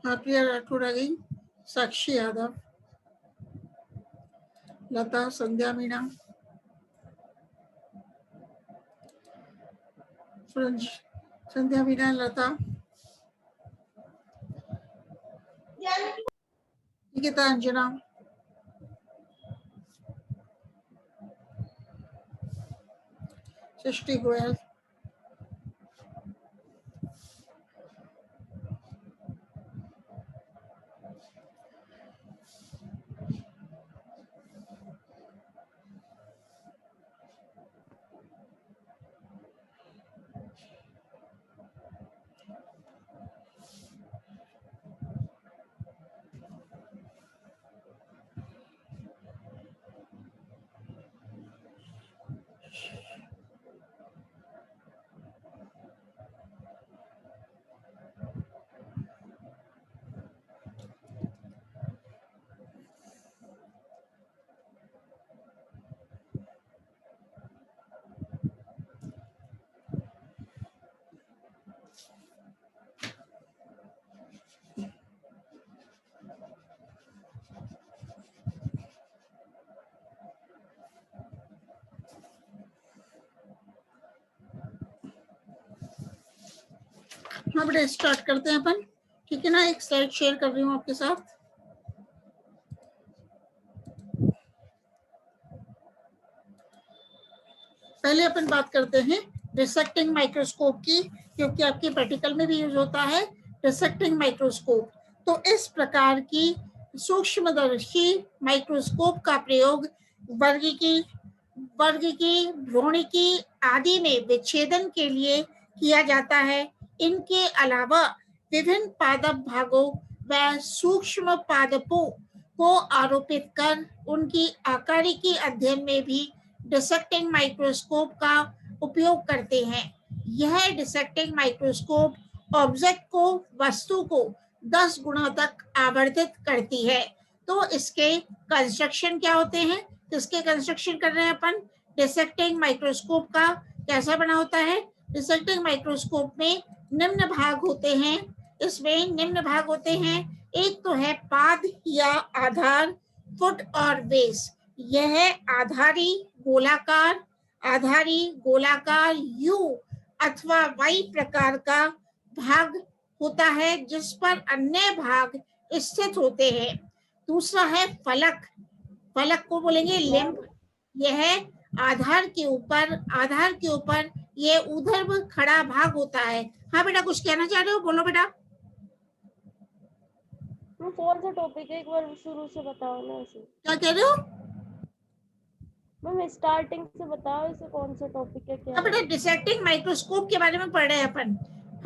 प्रिया राठौड़ आ गई, साक्षी यादव, लता, संध्या मीणा, संध्या मीणा, लता, निकिता अंजना, सृष्टि गोयल, हाँ बेटा स्टार्ट करते हैं अपन, ठीक है ना। एक स्लाइड शेयर कर रही हूँ आपके साथ। पहले अपन बात करते हैं डिसेक्टिंग माइक्रोस्कोप की, क्योंकि आपके प्रैक्टिकल में भी यूज होता है डिसेक्टिंग माइक्रोस्कोप। तो इस प्रकार की सूक्ष्मदर्शी माइक्रोस्कोप का प्रयोग वर्गीकी, भ्रूणिकी आदि में विच्छेदन के लिए किया जाता है। इनके अलावा विभिन्न पादप भागों व सूक्ष्म पादपों को आरोपित कर उनकी आकारिकी अध्ययन में भी डिसेक्टिंग माइक्रोस्कोप का उपयोग करते हैं। यह डिसेक्टिंग माइक्रोस्कोप ऑब्जेक्ट को, वस्तु को 10 गुना तक आवर्धित करती है। तो इसके कंस्ट्रक्शन क्या होते हैं, किसके कंस्ट्रक्शन कर रहे हैं अपन, डिसेक्टिंग माइक्रोस्कोप का कैसा बना होता है। डिसेक्टिंग माइक्रोस्कोप में निम्न भाग होते हैं, इसमें निम्न भाग होते हैं। एक तो है पाद या आधार, फुट और बेस। यह आधारी गोलाकार यू अथवा वाई प्रकार का भाग होता है, जिस पर अन्य भाग स्थित होते हैं। दूसरा है फलक, फलक को बोलेंगे लिम्ब। यह आधार के ऊपर ये ऊर्ध्व खड़ा भाग होता है। हाँ बेटा कुछ कहना चाह रहे हो, बोलो बेटा। कौन सा टॉपिक है, एक बार शुरू से बताओ ना। इसे क्या कह रहे हो मैम, स्टार्टिंग से बताओ, इसे कौन सा टॉपिक है, क्या बेटा। डिसेक्टिंग माइक्रोस्कोप के बारे में पढ़ रहे हैं अपन,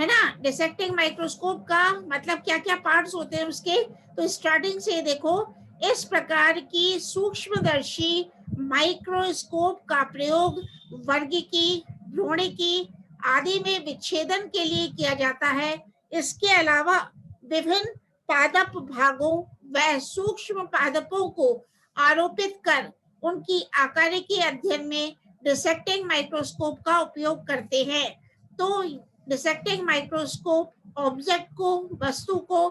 है ना। डिसेक्टिंग माइक्रोस्कोप का मतलब क्या क्या पार्ट्स होते हैं उसके। तो स्टार्टिंग से देखो, इस प्रकार की सूक्ष्मदर्शी माइक्रोस्कोप का प्रयोग वर्गीकी, भ्रूणिकी आदि में विच्छेदन के लिए किया जाता है। इसके अलावा विभिन्न पादप भागों व सूक्ष्म पादपों को आरोपित कर उनकी आकारिकी अध्ययन में डिसेक्टिंग माइक्रोस्कोप का उपयोग करते हैं। तो डिसेक्टिंग माइक्रोस्कोप ऑब्जेक्ट को, वस्तु को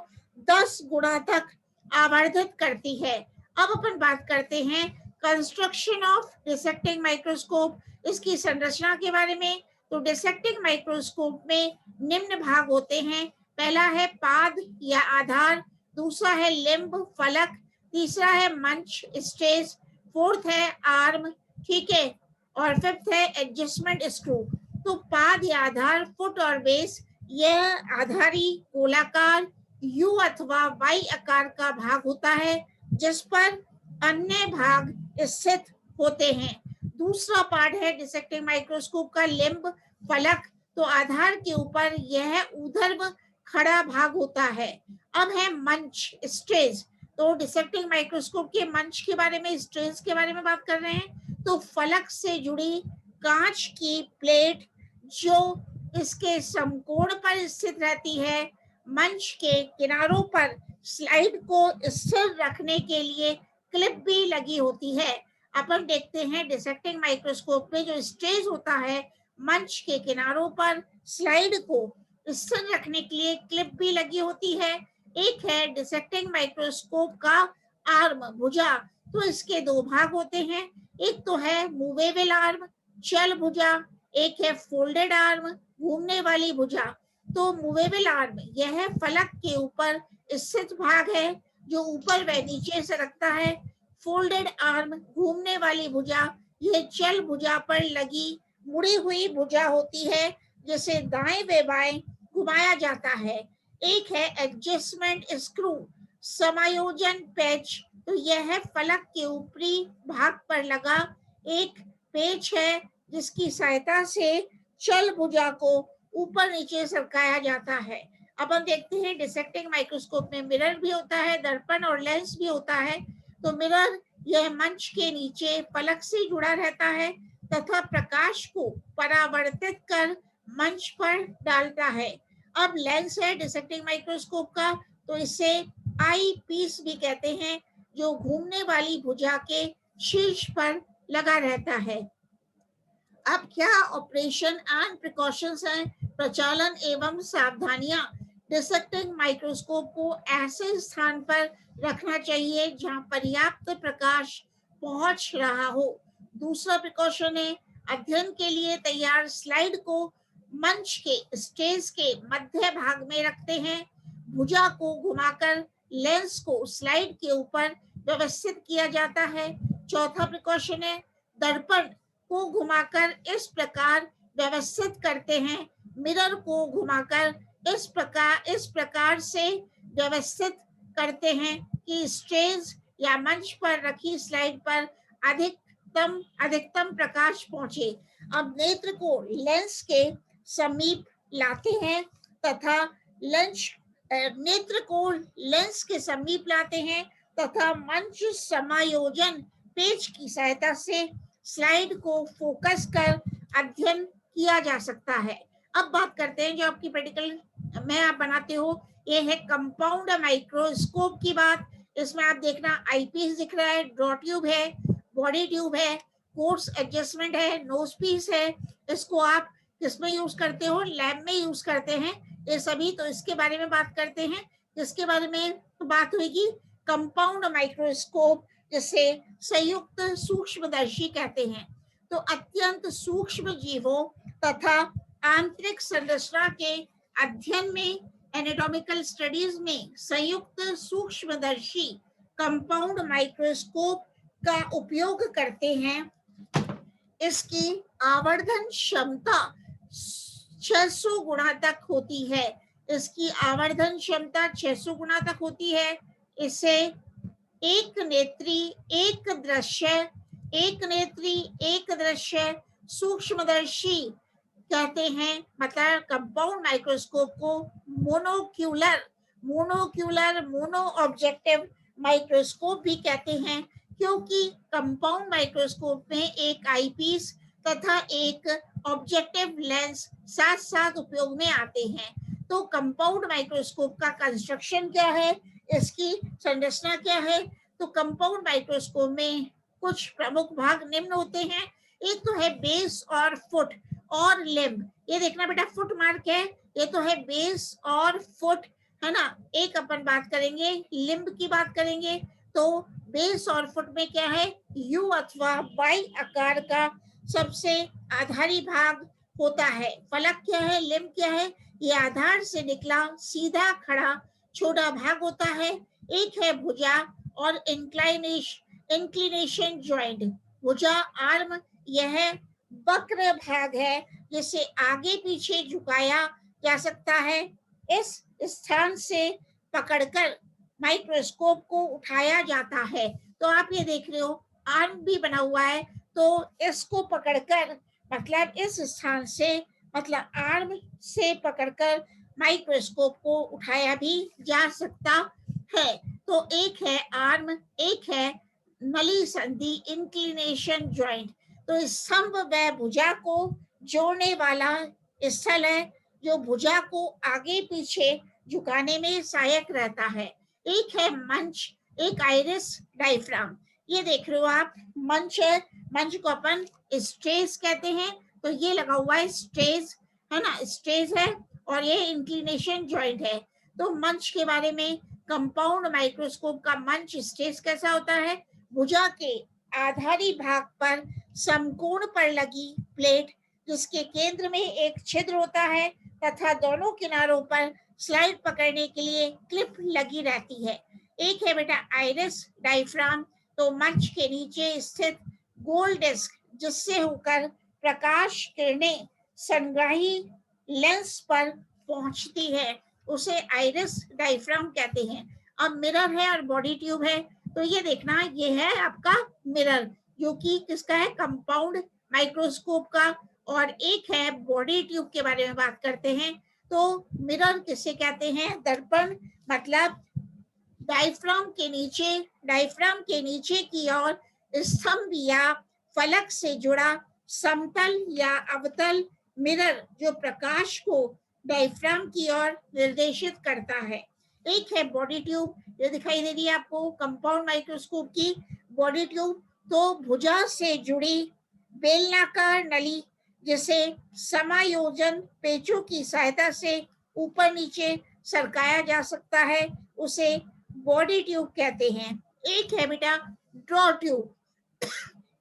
10 गुना तक आवर्धित करती है। अब अपन बात करते हैं कंस्ट्रक्शन ऑफ डिसेक्टिंग माइक्रोस्कोप, इसकी संरचना के बारे में। तो डिसेक्टिंग माइक्रोस्कोप में निम्न भाग होते हैं। पहला है पाद या आधार, दूसरा है लिम्ब, फलक, तीसरा है मंच, स्टेज, फोर्थ है आर्म, ठीक है, और फिफ्थ है एडजस्टमेंट स्क्रू। तो पाद या आधार, फुट और बेस, यह आधारी गोलाकार यू अथवा वाई आकार का भाग होता है, जिस पर अन्य भाग स्थित होते हैं। दूसरा पार्ट है डिसेक्टिंग माइक्रोस्कोप का लिम्ब, फलक। तो आधार के ऊपर यह ऊर्ध्व खड़ा भाग होता है। अब है मंच, स्टेज। तो डिसेक्टिंग माइक्रोस्कोप के मंच के बारे में, स्टेज के बारे में बात कर रहे हैं। तो फलक से जुड़ी कांच की प्लेट जो इसके समकोण पर स्थित रहती है। मंच के किनारों पर स्लाइड को स्थिर रखने के लिए क्लिप भी लगी होती है। अपन देखते हैं डिसेक्टिंग माइक्रोस्कोप में जो स्टेज होता है, मंच के किनारों पर स्लाइड को स्थिर रखने के लिए क्लिप भी लगी होती है। एक है डिसेक्टिंग माइक्रोस्कोप का आर्म, भुजा। तो इसके दो भाग होते हैं, एक तो है मूवेबल आर्म, चल भुजा, एक है फोल्डेड आर्म, घूमने वाली भुजा। तो मूवेबल आर्म यह फलक के ऊपर स्थित भाग है जो ऊपर व नीचे से रखता है। फोल्डेड आर्म, घूमने वाली भुजा, यह चल भुजा पर लगी मुड़ी हुई भुजा होती है जिसे दाएं व बाएं घुमाया जाता है। एक है एडजस्टमेंट स्क्रू, समायोजन पेच। तो यह है फलक के ऊपरी भाग पर लगा एक पेच है जिसकी सहायता से चल भुजा को ऊपर नीचे सरकाया जाता है। अब हम देखते हैं डिसेक्टिंग माइक्रोस्कोप में मिरर भी होता है, दर्पण और लेंस भी होता है। तो मिरर यह मंच के नीचे फलक से जुड़ा रहता है तथा प्रकाश को परावर्तित कर मंच पर डालता है। अब लेंस है डिसेक्टिंग माइक्रोस्कोप का, तो इसे आई पीस भी कहते हैं, जो घूमने वाली भुजा के शीर्ष पर लगा रहता है। अब क्या ऑपरेशन एंड प्रिकॉशंस हैं, प्रचालन एवं सावधानियां। डिसेक्टिंग माइक्रोस्कोप को ऐसे स्थान पर रखना चाहिए जहां पर्याप्त प्रकाश पहुंच रहा हो। दूसरा प्रिकॉशन है अध्ययन के लिए तैयार स्लाइड को मंच के स्टेज के मध्य भाग में रखते हैं। भुजा को घुमाकर लेंस को स्लाइड के ऊपर व्यवस्थित किया जाता है। चौथा प्रिकॉशन है दर्पण को घुमाकर इस प्रकार व्यवस्थित करते हैं, मिरर को घुमाकर इस प्रकार से व्यवस्थित करते हैं कि स्टेज या मंच पर रखी स्लाइड पर अधिकतम प्रकाश पहुंचे। अब नेत्र को लेंस के समीप लाते हैं तथा नेत्र को लेंस के समीप लाते हैं तथा मंच समायोजन पेच की सहायता से स्लाइड को फोकस कर अध्ययन किया जा सकता है। अब बात करते हैं जो आपकी प्रैक्टिकल में आप बनाते हो, ये है कंपाउंड माइक्रोस्कोप की बात। इसमें आप देखना आईपीस दिख रहा है, ड्रॉ ट्यूब है, बॉडी ट्यूब है, कोर्स एडजस्टमेंट है, नोज पीस है। इसको आप किसमें यूज करते हो, लैब में यूज करते हैं ये सभी। तो इसके बारे में बात करते हैं, जिसके बारे में बात होगी कंपाउंड माइक्रोस्कोप, जिसे संयुक्त सूक्ष्मदर्शी कहते हैं। तो अत्यंत सूक्ष्म जीवों तथा आंतरिक संरचना के अध्ययन में, एनाटॉमिकल स्टडीज में संयुक्त सूक्ष्मदर्शी कंपाउंड माइक्रोस्कोप का उपयोग करते हैं। इसकी आवर्धन क्षमता 600 गुना तक होती है। इसकी आवर्धन क्षमता 600 गुना तक होती है। इसे एक नेत्री एक दृश्य सूक्ष्मदर्शी कहते हैं। मतलब कंपाउंड माइक्रोस्कोप को मोनो ऑब्जेक्टिव माइक्रोस्कोप भी कहते हैं, क्योंकि कंपाउंड माइक्रोस्कोप में एक आईपीस तथा एक ऑब्जेक्टिव लेंस साथ साथ उपयोग में आते हैं। तो कंपाउंड माइक्रोस्कोप का कंस्ट्रक्शन क्या है, इसकी संरचना क्या है। तो कंपाउंड माइक्रोस्कोप में कुछ प्रमुख भाग निम्न होते हैं। एक तो है बेस और फुट और लिम्ब। ये देखना बेटा, फुट मार्क है, ये तो है बेस और फुट, है ना। एक अपन बात करेंगे लिम्ब की बात करेंगे। तो बेस और फुट में क्या है, यू अथवा वाई आकार का सबसे आधारी भाग होता है। फलक क्या है, लिम्ब क्या है, ये आधार से निकला सीधा खड़ा छोटा भाग होता है। एक है भुजा और इंक्लिनेशन जॉइंट। भुजा आर्म यह वक्र भाग है जिसे आगे पीछे झुकाया जा सकता है। इस स्थान से पकड़कर माइक्रोस्कोप को उठाया जाता है। तो आप ये देख रहे हो आर्म भी बना हुआ है, तो इसको पकड़कर मतलब इस स्थान से, मतलब आर्म से पकड़कर माइक्रोस्कोप को उठाया भी जा सकता है। तो एक है आर्म, एक है नली संधि इंक्लिनेशन जॉइंट। तो स्तंभ व भुजा को जोड़ने वाला स्थल है जो भुजा को आगे पीछे झुकाने में सहायक रहता है। एक है मंच, एक आइरिस डायफ्राम। ये देख रहे हो आप, मंच है, मंच को अपन स्टेज कहते हैं। तो ये लगा हुआ है स्टेज, है ना, स्टेज है, और ये इंक्लिनेशन जॉइंट है। तो मंच के बारे में, कंपाउंड माइक्रोस्कोप का मंच स्टेज कैसा होता है? भुजा के आधारी भाग पर समकोण पर लगी प्लेट जिसके केंद्र में एक छिद्र होता है तथा दोनों किनारों पर स्लाइड पकड़ने के लिए क्लिप लगी रहती है। एक है बेटा आइरिस डायफ्राम, तो मंच के नीचे स्थित गोल डिस्क जिससे होकर प्रकाश किरणें संग्राही लेंस पर पहुंचती है उसे आइरिस डायफ्राम कहते हैं। अब मिरर है और बॉडी ट्यूब है, तो ये देखना ये है आपका मिरर जो कि किसका है? कंपाउंड माइक्रोस्कोप का। और एक है बॉडी ट्यूब के बारे में बात करते हैं, तो मिरर किसे कहते हैं? दर्पण, मतलब डायफ्राम के नीचे की ओर स्तंभ या फलक से जुड़ा समतल या अवतल मिरर जो प्रकाश को डायफ्राम की ओर निर्देशित करता है। एक है बॉडी ट्यूब, जो दिखाई दे रही है आपको कंपाउंड माइक्रोस्कोप की बॉडी ट्यूब, तो भुजा से जुड़ी बेलनाकार नली जिसे समायोजन पेचों की सहायता से ऊपर नीचे सरकाया जा सकता है उसे बॉडी ट्यूब कहते हैं। एक है बेटा ड्रॉ ट्यूब,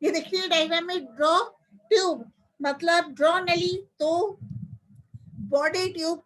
ये देखिए डायग्राम में ड्रॉ ट्यूब मतलब ड्रॉ नली, तो बॉडी ट्यूब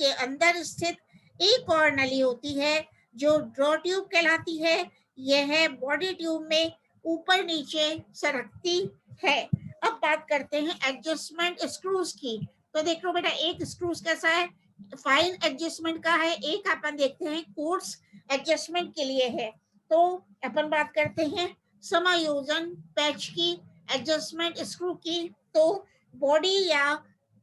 के अंदर स्थित एक और नली होती है जो ड्रॉ ट्यूब कहलाती है। यह बॉडी ट्यूब में ऊपर नीचे सरकती है। अब बात करते हैं एडजस्टमेंट स्क्रूज की, तो देख लो बेटा एक स्क्रूज कैसा है? फाइन एडजस्टमेंट का है, एक अपन देखते हैं कोर्स एडजस्टमेंट के लिए है। तो अपन बात करते हैं समायोजन पैच की, एडजस्टमेंट स्क्रू की, तो बॉडी या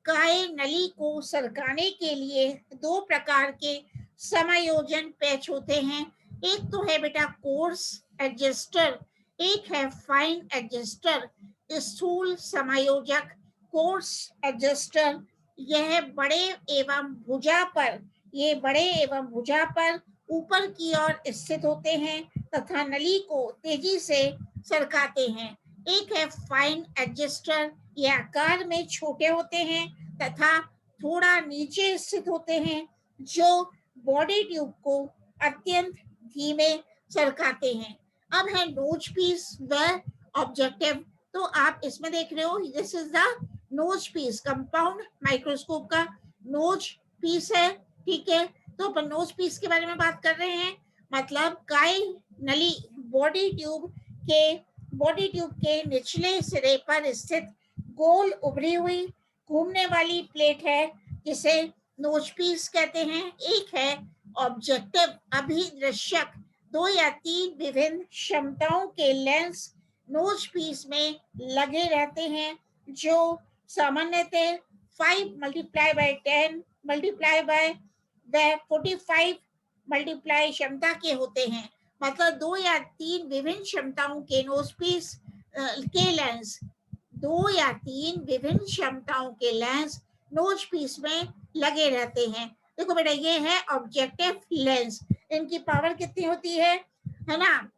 काय नली को सरकाने के लिए दो प्रकार के समायोजन पैच होते हैं। एक तो है बेटा कोर्स एडजस्टर, एक है फाइन एडजस्टर। स्थूल समायोजक कोर्स एडजस्टर यह बड़े एवं भुजा पर ऊपर की ओर स्थित होते हैं तथा नली को तेजी से सरकाते हैं। एक है फाइन एडजस्टर, ये आकार में छोटे होते हैं तथा थोड़ा नीचे स्थित होते हैं जो बॉडी ट्यूब को अत्यंत धीमे सरकाते हैं। अब है नोज पीस व ऑब्जेक्टिव, तो आप इसमें देख रहे हो this is the nose piece, compound microscope का नोज पीस है, ठीक है। तो अपन नोज पीस के बारे में बात कर रहे हैं, मतलब काय नली बॉडी ट्यूब के निचले सिरे पर स्थित गोल उभरी हुई घूमने वाली प्लेट है जिसे नोज पीस कहते हैं। एक है ऑब्जेक्टिव अभिदृश्यक, 2 या 3 विभिन्न क्षमताओं के लेंस नोज पीस में लगे रहते हैं जो सामान्यतः 5 multiply by 10 multiply by 45 multiply क्षमता के होते हैं। मतलब 2 या 3 विभिन्न क्षमताओं के नोज पीस के लेंस, 2 या 3 विभिन्न क्षमताओं के लेंस नोज पीस में लगे रहते हैं। देखो बेटा ये है ऑब्जेक्टिव लेंस, इनकी पावर कितनी होती है ना?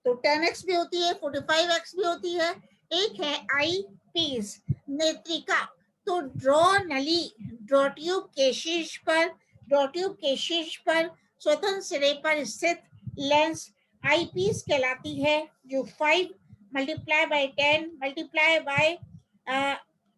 तो 10x भी होती है, 45x भी होती है। एक है आई पीस नेत्रिका, तो ड्रॉ ट्यूब के शीर्ष पर स्वतंत्र सिरे पर स्थित लेंस आई पीस कहलाती है जो 5 मल्टीप्लाई बाय 10 मल्टीप्लाई बाय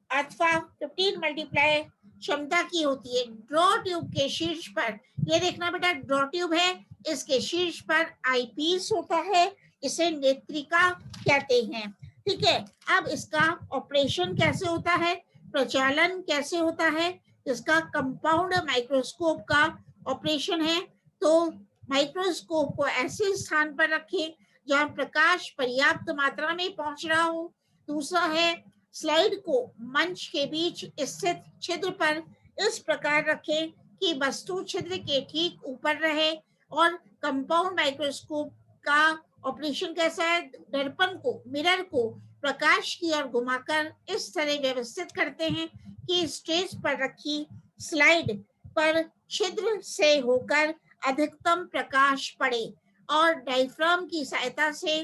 अथवा 15 मल्टीप्लाई क्षमता की होती है। ड्रॉ ट्यूब के शीर्ष पर, ये देखना बेटा ड्रॉ ट्यूब है, इसके शीर्ष पर आई पीस होता है, इसे नेत्रिका कहते हैं, ठीक है। अब इसका ऑपरेशन कैसे होता है, प्रचालन कैसे होता है, इसका कंपाउंड माइक्रोस्कोप का ऑपरेशन है। तो माइक्रोस्कोप को ऐसे स्थान पर रखें जहां प्रकाश पर्याप्त मात्रा में पहुंच रहा हो। दूसरा है स्लाइड को मंच के बीच स्थित छिद्र पर इस प्रकार रखें कि वस्तु छिद्र के ठीक ऊपर रहे। और कंपाउंड माइक्रोस्कोप का ऑपरेशन कैसा है, दर्पण को, मिरर को प्रकाश की ओर घुमाकर इस तरह व्यवस्थित करते हैं कि स्टेज पर रखी स्लाइड पर छिद्र से होकर अधिकतम प्रकाश पड़े और डायफ्राम की सहायता से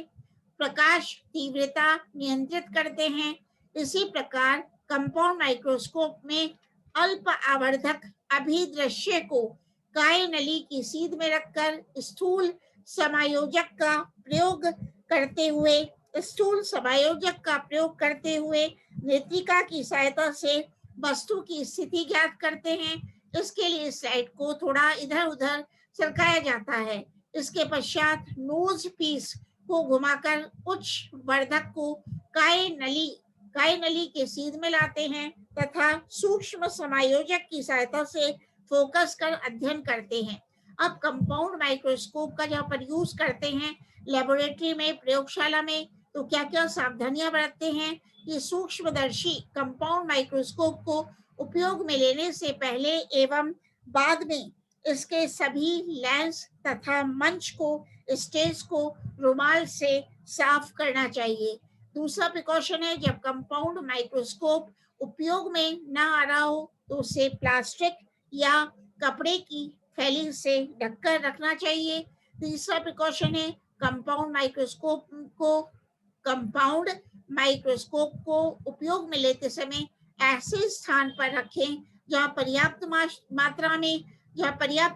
प्रकाश तीव्रता नियंत्रित करते हैं। इसी प्रकार कंपाउंड माइक्रोस्कोप में अल्प आवर्धक अभिदृश्य को काय नली की सीध में रखकर स्थूल समायोजक का प्रयोग करते हुए नेत्रिका की सहायता से वस्तु की स्थिति ज्ञात करते हैं। इसके लिए स्लाइड को थोड़ा इधर उधर सरकाया जाता है। इसके पश्चात नोज पीस को घुमाकर उच्च वर्धक को काय नली के सीध में लाते हैं तथा सूक्ष्म समायोजक की सहायता से फोकस कर अध्ययन करते हैं। अब कंपाउंड माइक्रोस्कोप का जब पर यूज करते हैं लेबोरेटरी में, प्रयोगशाला में, तो क्या क्या सावधानियां बरतते हैं कि सूक्ष्मदर्शी कंपाउंड माइक्रोस्कोप को उपयोग में लेने से पहले एवं बाद में इसके सभी लेंस तथा मंच को, स्टेज को रुमाल से साफ करना चाहिए। दूसरा प्रिकॉशन है, जब कंपाउंड माइक्रोस्कोप उपयोग में ना आ रहा हो तो उसे प्लास्टिक या कपड़े की थैली से ढककर रखना चाहिए। तीसरा प्रिकॉशन है, कंपाउंड माइक्रोस्कोप को उपयोग में लेते समय ऐसे स्थान पर रखें जहां पर्याप्त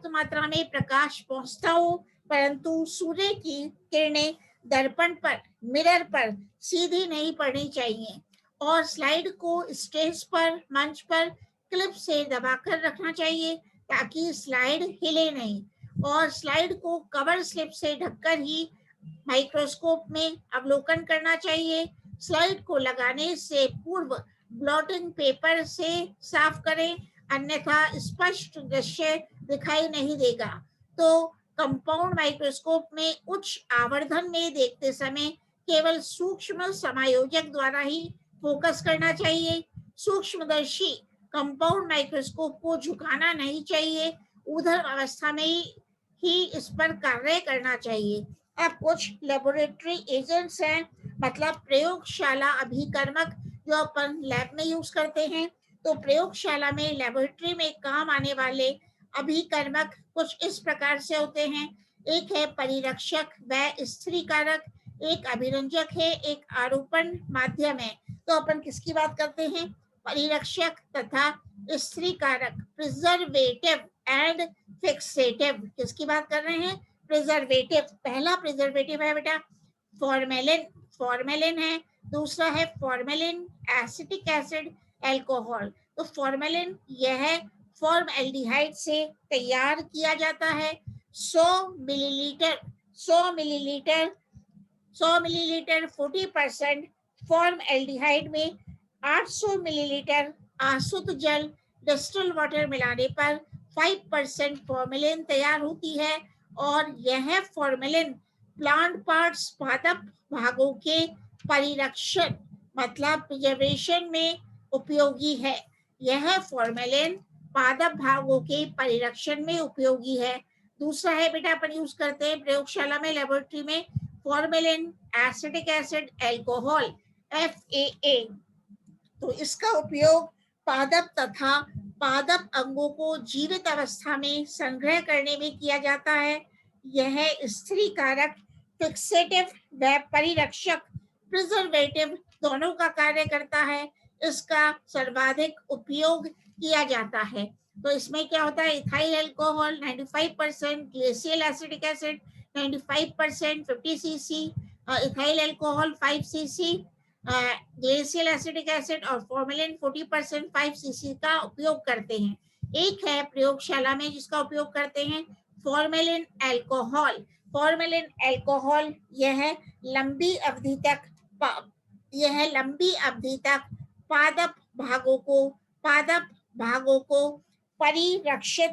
मात्रा में प्रकाश पहुंचता हो, परंतु सूर्य की किरणें दर्पण पर, मिरर पर सीधी नहीं पड़नी चाहिए। और स्लाइड को स्टेज पर, मंच पर क्लिप से दबाकर रखना चाहिए ताकि स्लाइड हिले नहीं। और स्लाइड को कवर स्लिप से ढककर ही माइक्रोस्कोप में अवलोकन करना चाहिए। स्लाइड को लगाने से पूर्व ब्लॉटिंग पेपर से साफ करें, अन्यथा स्पष्ट दृश्य दिखाई नहीं देगा। तो कंपाउंड माइक्रोस्कोप में उच्च आवर्धन में देखते समय केवल सूक्ष्म समायोजक द्वारा ही फोकस करना चाहिए। सूक्ष्मदर्शी कंपाउंड माइक्रोस्कोप को झुकाना नहीं चाहिए, उधर अवस्था में ही इस पर कार्य करना चाहिए। अब कुछ लेबोरेटरी एजेंट्स हैं, मतलब प्रयोगशाला अभिकर्मक, जो अपन लैब में यूज करते हैं। तो प्रयोगशाला में, लेबोरेटरी में काम आने वाले अभिकर्मक कुछ इस प्रकार से होते हैं। एक है परिरक्षक व स्थिरीकारक, एक अभिरंजक है, एक आरोपण माध्यम है। तो अपन किसकी बात करते हैं? परिरक्षक तथा स्थिरीकारक, प्रिजर्वेटिव एंड फिक्सेटिव। किसकी बात कर रहे हैं? प्रिजर्वेटिव। पहला प्रिजर्वेटिव है बेटा फॉर्मेलिन है। दूसरा है फॉर्मेलिन एसिटिक एसिड एल्कोहल। तो फॉर्मेलिन यह फॉर्मएल्डिहाइड से तैयार किया जाता है। 100 मिलीलीटर 40% फॉर्मएल्डिहाइड में 800 मिलीलीटर आसुत जल डिस्टिल वाटर मिलाने पर 5% फॉर्मेलिन तैयार होती है। और यह फॉर्मेलिन प्लांट पार्ट्स, पादप भागों के परिरक्षण मतलब प्रिजर्वेशन में उपयोगी है। यह फॉर्मेलिन पादप भागों के परिरक्षण में उपयोगी है। दूसरा है बेटा, अपन यूज करते हैं प्रयोगशाला में, लेबोरेटरी में, formalin acetic acid alcohol FAA। तो इसका उपयोग पादप तथा पादप अंगों को जीवित अवस्था में संग्रह करने में किया जाता है। यह स्थिरीकारक, फिक्सेटिव व परिरक्षक, प्रिजर्वेटिव दोनों का कार्य करता है। इसका सर्वाधिक उपयोग किया जाता है। तो इसमें क्या होता है? Ethyl alcohol 95%, glacial acetic acid 95%, 50 cc, ethyl alcohol 5 cc, glacial acetic acid और फॉर्मेलिन 40% 5 cc का उपयोग करते हैं। एक है प्रयोगशाला में जिसका उपयोग करते हैं फॉर्मेलिन अल्कोहल। यह लंबी अवधि तक पादप भागों को परिरक्षित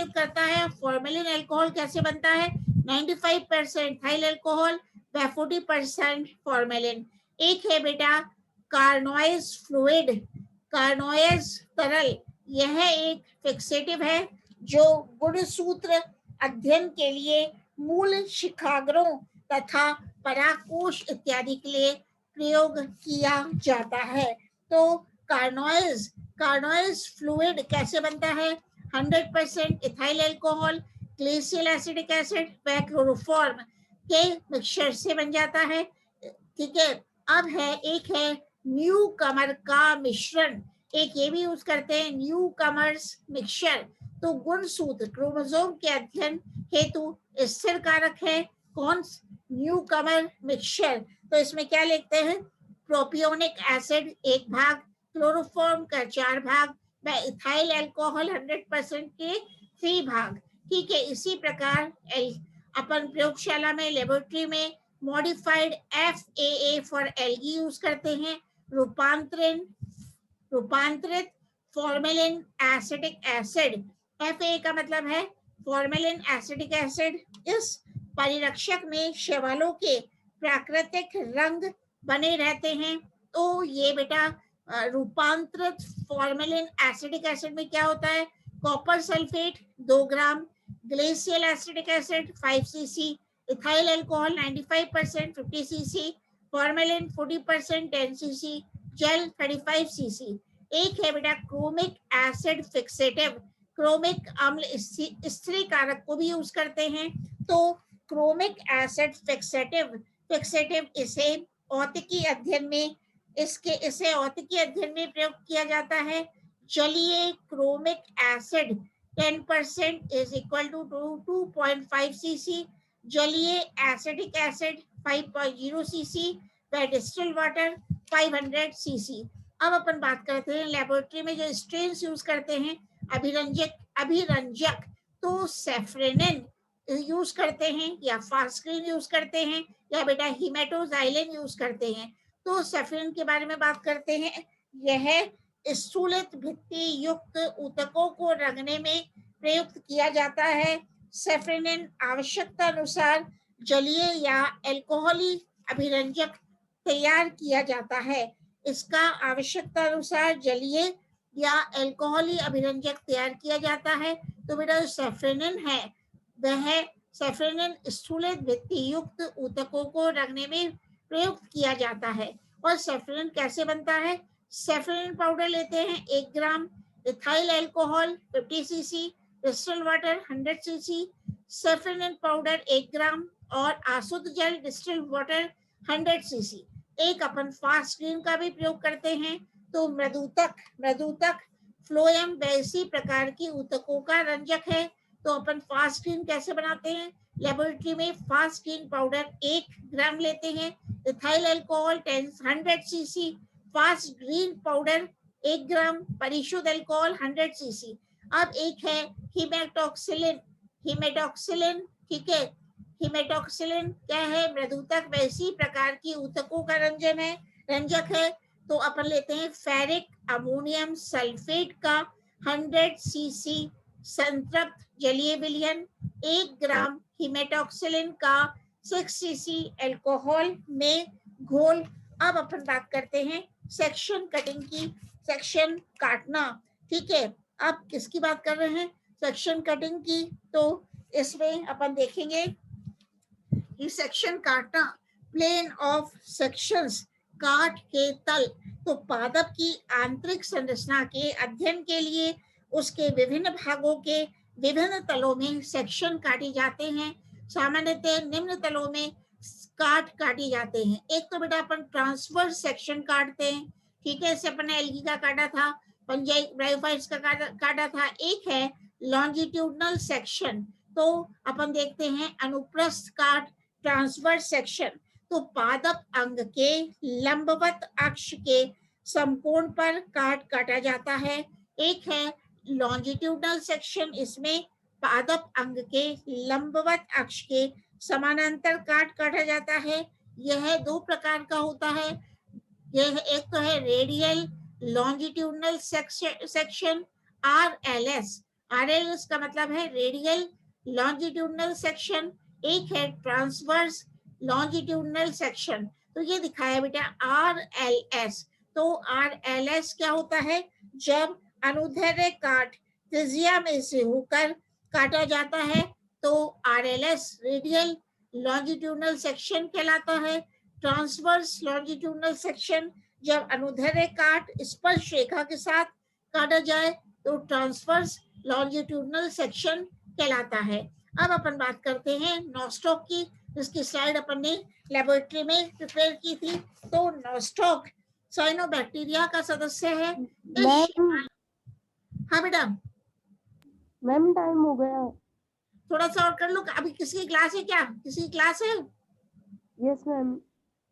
करता है। फॉर्मेलिन अल्कोहल कैसे बनता है? 95% इथाइल अल्कोहल व 40% फॉर्मेलिन। एक है बेटा कार्नोइज तरल। यह एक फिक्सेटिव है जो गुणसूत्र अध्ययन के लिए मूल शिखाग्रों तथा परागकोश इत्यादि के लिए प्रयोग किया जाता है। तो कार्नोइज फ्लूइड कैसे बनता है? 100% ethyl alcohol, glacial acetic acid व क्लोरोफॉर्म के मिक्सचर से बन जाता है। ठीक है। अब है एक है न्यू कमर का मिश्रण। एक ये भी यूज करते हैं न्यू कमर्स मिक्सचर। तो गुणसूत्र क्रोमोसोम के अध्ययन हेतु स्थिर कारक है कौन? न्यू कमर मिक्सचर। तो इसमें क्या लिखते हैं? प्रोपियोनिक एसिड 1 भाग, क्लोरोफॉर्म का 4 भाग, व इथाइल अल्कोहल 100% के 3 भाग। ठीक है, इसी प्रकार अपन प्रयोगशाला में लेबोरेटरी में modified FAA for algae use करते हैं, रूपांतरित फॉर्मेलिन एसिटिक एसिड। FAA का मतलब है फॉर्मेलिन एसिटिक एसिड। इस परिरक्षक में शैवालों के प्राकृतिक रंग बने रहते हैं। तो ये बेटा रूपांतरित फॉर्मेलिन एसिटिक एसिड में क्या होता है? Copper sulphate 2 gram, glacial acetic acid 5 cc, ethyl alcohol 95% 50 cc, formalin 40% 10 cc, जेल 35 cc। एक है बेटा क्रोमिक एसिड फिक्सेटिव। क्रोमिक अम्ल स्थिर कारक को भी यूज करते हैं। तो क्रोमिक एसिड फिक्सेटिव इसे औतिकी अध्ययन में इसे औतिकी अध्ययन में प्रयोग किया जाता है। जलीय chromic acid 10% is equal to 2.5 cc, जलीय एसिटिक एसिड 5.0 cc, व डिस्टिल वाटर 500 cc। अब अपन बात करते हैं लेबोरेटरी में जो स्ट्रेन्स यूज करते हैं अभिरंजक। तो सेफ्रेनिन यूज करते हैं या फास्क्रीन यूज करते हैं या बेटा हिमेटोजाइलिन यूज करते हैं। तो सेफ्रेनिन के बारे में बात करते हैं। यह स्थूलित भित्ति युक्त ऊतकों को रंगने में प्रयुक्त किया जाता है। सेफ्रेनिन आवश्यकता अनुसार जलीय या अल्कोहली अभिरंजक तैयार किया जाता है। इसका आवश्यकता अनुसार जलीय या अल्कोहली अभिरंजक तैयार किया जाता है। तो बेटा सेफ्रेनिन है वह सेफ्रेनिन स्थूलित भित्ति युक्त ऊतकों को रंगने में प्रयुक्त किया जाता है। और सेफ्रेनिन कैसे बनता है? सेफ्रेनिन पाउडर लेते हैं 1 ग्राम, ethyl alcohol 50 cc, distil water 100 cc, safranin powder 1 gram और अशुद्ध जल डिस्टिल वाटर 100 cc। एक अपन फास्ट स्क्रीन का भी प्रयोग करते हैं। तो मृदुतक फ्लोएम वैसी प्रकार की ऊतकों का रंजक है। तो अपन फास्ट स्क्रीन कैसे बनाते हैं? लेबोरेटरी में फास्ट स्क्रीन पाउडर 1 ग्राम लेते हैं, ethyl alcohol 100 cc, fast green powder 1 ग्राम, परिशुद्ध अल्कोहल 100 cc। अब एक है हिमेटॉक्सिलिन। ठीक है, हिमेटॉक्सिलिन क्या है? मृदुतक वैसी प्रकार की ऊतकों का रंजक है। तो अपन लेते हैं फेरिक अमोनियम सल्फेट का 100 cc संतृप्त जलीय विलयन, 1 ग्राम हिमेटॉक्सिलिन का 6 cc अल्कोहल में घोल। अब अपन बात करते हैं सेक्शन कटिंग की। सेक्शन काटना। ठीक है, अब किसकी बात कर रहे हैं? सेक्शन कटिंग की। तो इसमें अपन देखेंगे कि सेक्शन काटना, प्लेन ऑफ सेक्शंस, काट के तल। तो पादप की आंतरिक संरचना के अध्ययन के लिए उसके विभिन्न भागों के विभिन्न तलों में सेक्शन काटे जाते हैं। सामान्यतः निम्न तलों में काटे जाते हैं। एक तो बेटा अपन ट्रांसवर्स सेक्शन काटते हैं। ठीक है, इससे अपन एल्गी का काटा था, पंजाई ब्रायोफाइट्स का काटा था। एक है लॉन्जिट्यूडनल सेक्शन। तो अपन देखते हैं अनुप्रस्थ काट, ट्रांसवर्स सेक्शन। तो पादप अंग के लंबवत अक्ष के समकोण पर काटा जाता है। एक है लॉन्जिट्यूडनल सेक्शन, इसमें पादप अंग के लंबवत अक्ष के समानांतर काटा जाता है। यह 2 प्रकार का होता है। यह एक तो है रेडियल लॉन्जिट्यूडनल सेक्शन RLS का मतलब है रेडियल लॉन्जिट्यूडनल सेक्शन। एक है ट्रांसवर्स लॉन्जिट्यूडनल सेक्शन। तो ये दिखाया बेटा RLS। तो RLS क्या होता है? जब अनुदैर्ध्य काट त्रिज्या में से होकर काटा जाता है तो RLS रेडियल लॉन्जिट्यूडनल सेक्शन कहलाता है। ट्रांसवर्स लॉन्जिट्यूडनल सेक्शन जब अनुदैर्ध्य काट स्पर्श रेखा के साथ काटा जाए तो ट्रांसवर्स लॉन्जिट्यूडनल सेक्शन कहलाता है। अब अपन बात करते हैं नॉस्टॉक की, जिसकी स्लाइड अपन ने लेबोरेटरी में प्रिपेयर की थी। तो नॉस्टॉक साइनोबैक्टीरिया का सदस्य है। मैम हाँ बेटा, मैम टाइम हो गया। थोड़ा सा और कर लो। अभी किसकी क्लास है? क्या किसी की क्लास है? यस मैम,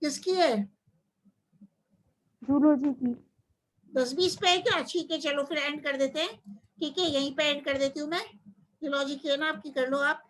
किसकी है? जूलॉजी की। 10-20 पे है क्या? ठीक है, चलो फिर एंड कर देते हैं। ठीक है, यहीं पे एंड कर देती हूँ मैं। जूलॉजी की है ना आपकी, कर लो आप।